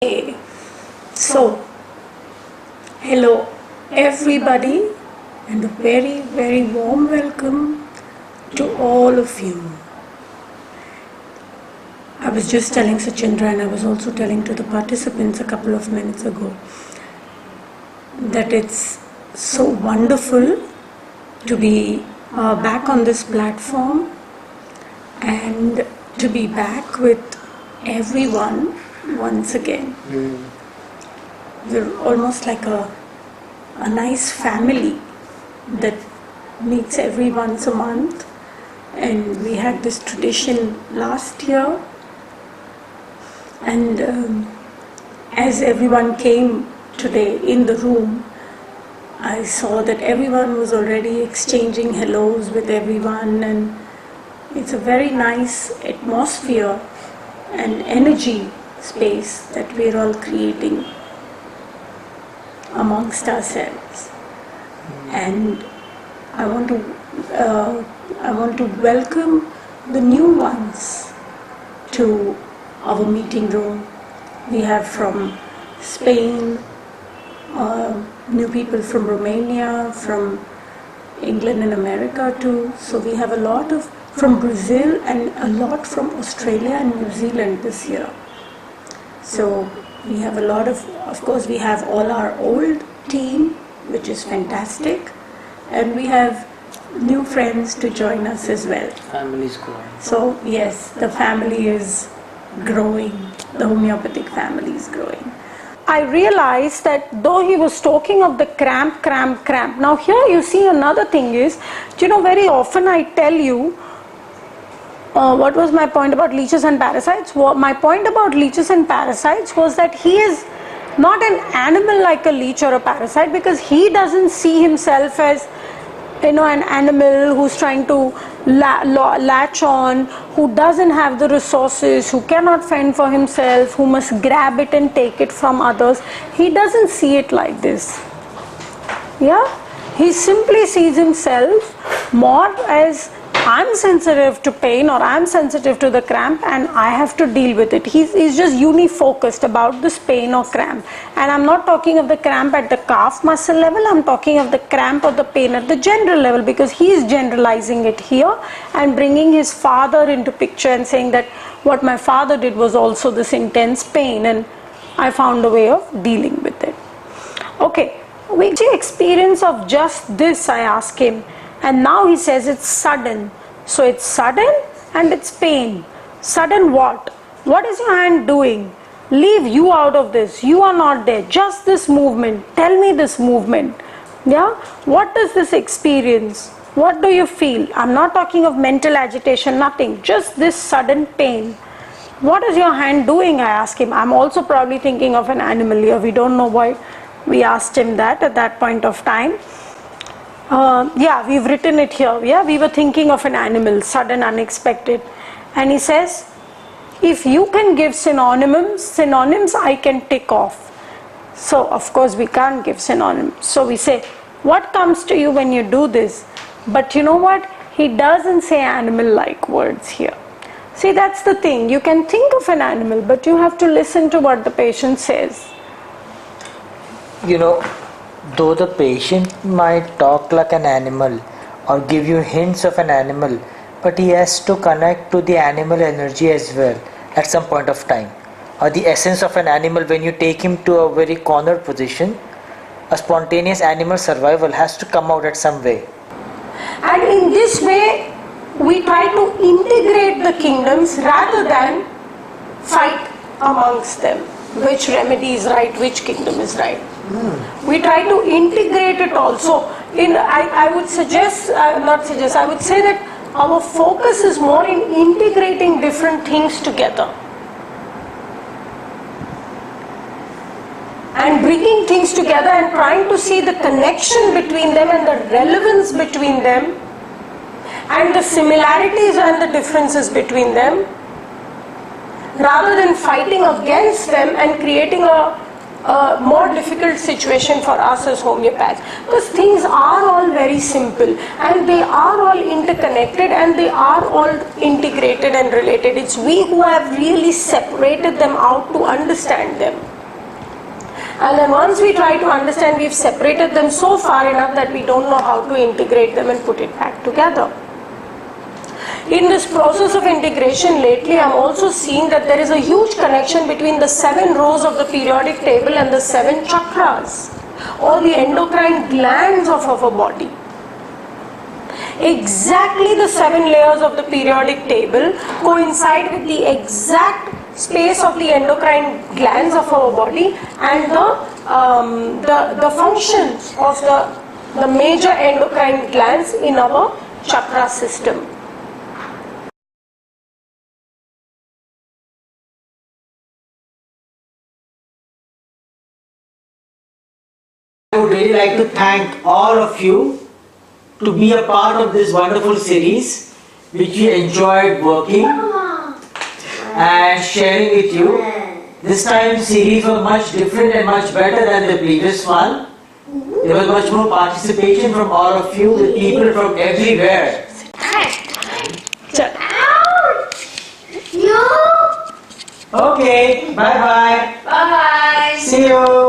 Okay, so hello everybody and a very, very warm welcome to all of you. I was just telling Sachindra, and I was also telling to the participants a couple of minutes ago, that it's so wonderful to be back on this platform and to be back with everyone once again. We're almost like a nice family that meets every once a month, and we had this tradition last year, and as everyone came today in the room, I saw that everyone was already exchanging hellos with everyone, and it's a very nice atmosphere and energy space that we're all creating amongst ourselves. And I want to welcome the new ones to our meeting room. We have from Spain, new people from Romania, from England and America too. So we have a lot from Brazil and a lot from Australia and New Zealand this year. So we have a lot of course we have all our old team, which is fantastic, and we have new friends to join us as well. Family is growing. So yes, the family is growing, the homeopathic family is growing. I realized that though he was talking of the cramp, now here you see another thing is, very often I tell you, what was my point about leeches and parasites? My point about leeches and parasites was that he is not an animal like a leech or a parasite, because he doesn't see himself as an animal who's trying to latch on, who doesn't have the resources, who cannot fend for himself, who must grab it and take it from others. He doesn't see it like this. Yeah? He simply sees himself more as, I'm sensitive to pain or I'm sensitive to the cramp and I have to deal with it. He's just uni-focused about this pain or cramp. And I'm not talking of the cramp at the calf muscle level, I'm talking of the cramp or the pain at the general level, because he is generalizing it here and bringing his father into picture and saying that what my father did was also this intense pain and I found a way of dealing with it. Okay, what's your experience of just this, I asked him. And now he says it's sudden. So it's sudden and it's pain. Sudden what? What is your hand doing? Leave you out of this. You are not there. Just this movement. Tell me this movement. Yeah? What is this experience? What do you feel? I'm not talking of mental agitation, nothing. Just this sudden pain. What is your hand doing? I asked him. I'm also probably thinking of an animal here. We don't know why we asked him that at that point of time. Yeah, we've written it here. Yeah, we were thinking of an animal, sudden, unexpected. And he says, if you can give synonyms I can tick off. So, of course, we can't give synonyms. So we say, what comes to you when you do this? But you know what? He doesn't say animal-like words here. See, that's the thing. You can think of an animal, but you have to listen to what the patient says. Though the patient might talk like an animal or give you hints of an animal, but he has to connect to the animal energy as well at some point of time. Or the essence of an animal, when you take him to a very cornered position, a spontaneous animal survival has to come out at some way. And in this way, we try to integrate the kingdoms rather than fight amongst them. Which remedy is right, which kingdom is right. We try to integrate it also. I would I would say that our focus is more in integrating different things together. And bringing things together and trying to see the connection between them and the relevance between them and the similarities and the differences between them, rather than fighting against them and creating a more difficult situation for us as homeopaths. Because things are all very simple and they are all interconnected and they are all integrated and related. It's we who have really separated them out to understand them. And then once we try to understand, we've separated them so far enough that we don't know how to integrate them and put it back together. In this process of integration lately, I'm also seeing that there is a huge connection between the 7 rows of the periodic table and the 7 chakras, or the endocrine glands of our body. Exactly the 7 layers of the periodic table coincide with the exact space of the endocrine glands of our body and the functions of the major endocrine glands in our chakra system. I would really like to thank all of you to be a part of this wonderful series which we enjoyed working and sharing with you. This time series was much different and much better than the previous one. There was much more participation from all of you, with people from everywhere. Okay, bye bye. Bye. See you.